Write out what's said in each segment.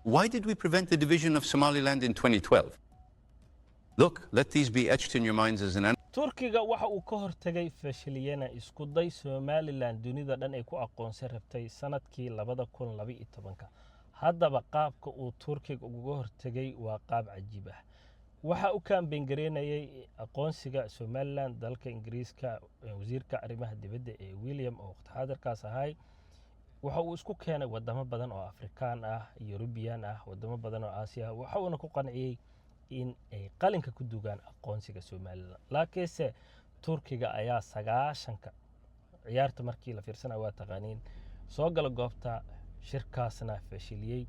Why did we prevent the division of Somaliland in 2012? Look, let these be etched in your minds as an turkiga waxa uu ka hortagay fashiliyana isku day Somaliland dunida dhan ay ku aqoonsan rabtay sanadkii 2012 haddaba qaabka uu turkiga uga hortagay waa qaab cajiib ah waxa uu kaambeyn gareynayay aqoonsiga Somaliland dalka Ingiriiska wasiirka arrimaha dibadda ee William oo waqti xaadirkaas ahay waxa uu isku keenay wadamo badan oo Afrikaan ah European ah wadamo badan oo Aasiya waxa uu ku qanciyay in ay qalinka ku dugaan aqoonsiga Somaliland laakiinse turkiga ayaa 90ka ciyaarta markii la fiirsanayo waa taqaaniin soo gala goobta shirkaasna fashiliyay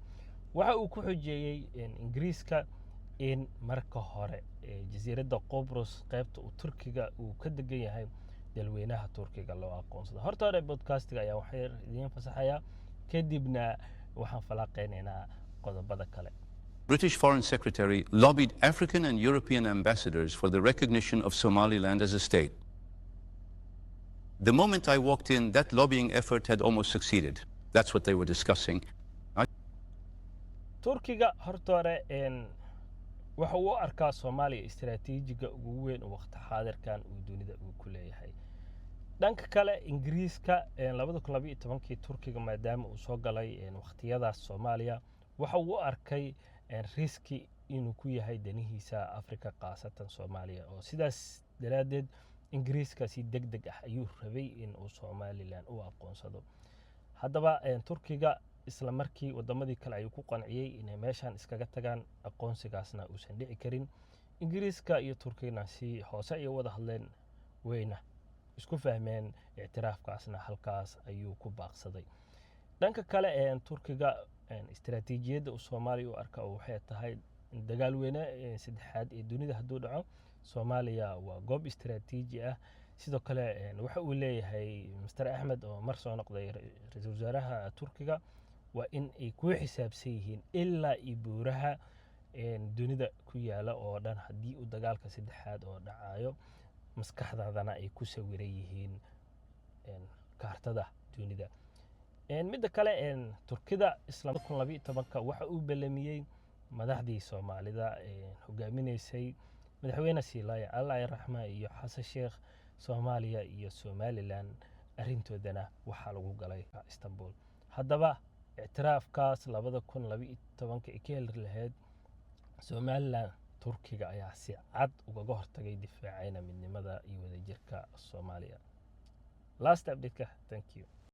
waxa uu ku xujeeyay in Ingiriiska in marka hore jasiiradda Qobrus qaybta uu turkiga uu ka degan yahay dalweynaha turkiga loo aqoonsado horta hore podcastga ayaa waxay idin fasaxaya kadibna waxaan falaqeynaynaa qodobada kale British Foreign Secretary lobbied African and European ambassadors for the recognition of Somaliland as a state. The moment I walked in, that lobbying effort had almost succeeded. That's what they were discussing. turkiga horta hore waxa uu arkaa Soomaaliya istiraatiijiga ugu weyn waqti xaadirkan uu dunida ku leeyahay dhanka kale Ingiriiska 2012 turkiga maadaama uu soo galay waqtiyadaas Soomaaliya waxa uu arkay riski inuu ku yahay danihiisa Afrika qaasatan Soomaaliya oo sidaas daraadeed Ingiriiska si degdeg ah ayuu rabay in uu Somaliland u aqoonsado haddaba turkiga isla markii wadamadii kale ay ku qanciyay inay meeshan iskaga tagaan aqoonsigaasna uusan dhici karin Ingiriiska iyo Turkigana si hoose ay wada hadleen weyna isku fahmeen i'tiraafkaasna halkaas ayuu ku baaqsaday dhanka kale turkiga istiraatiijiyadda Soomaaliya u arka waxay tahay dagaal weyne saddexaad ee dunida haduu dhaco Soomaaliya waa goob istiraatiiji ah sidoo kale waxa uu leeyahay Mr Ahmed oo mar soo noqday ra'iisul wasaaraha Turkiga waa in ay ku xisaabsan yihiin ilaa ibuuraha dunida ku yaala oo dhan hadii uu dagaalka saddexaad oo dhacayo maskaxdaadana ay ku sawiran yihiin kaartada dunida mid kale turkida isla 2012 waxa uu balamiyay madaxdii Soomaalida hogaaminaysay madaxweyne Silaaya Allah yarxama iyo Xasan Sheekh Soomaaliya iyo Somaliland arintoodana waxa lagu galay Istanbul haddaba i'tiraafkaas 2012 ka hel lahayd Somaliland turkiga ayaa si cad uga hortagay difaacayna midnimada iyo wadajirka Soomaaliya last update thank you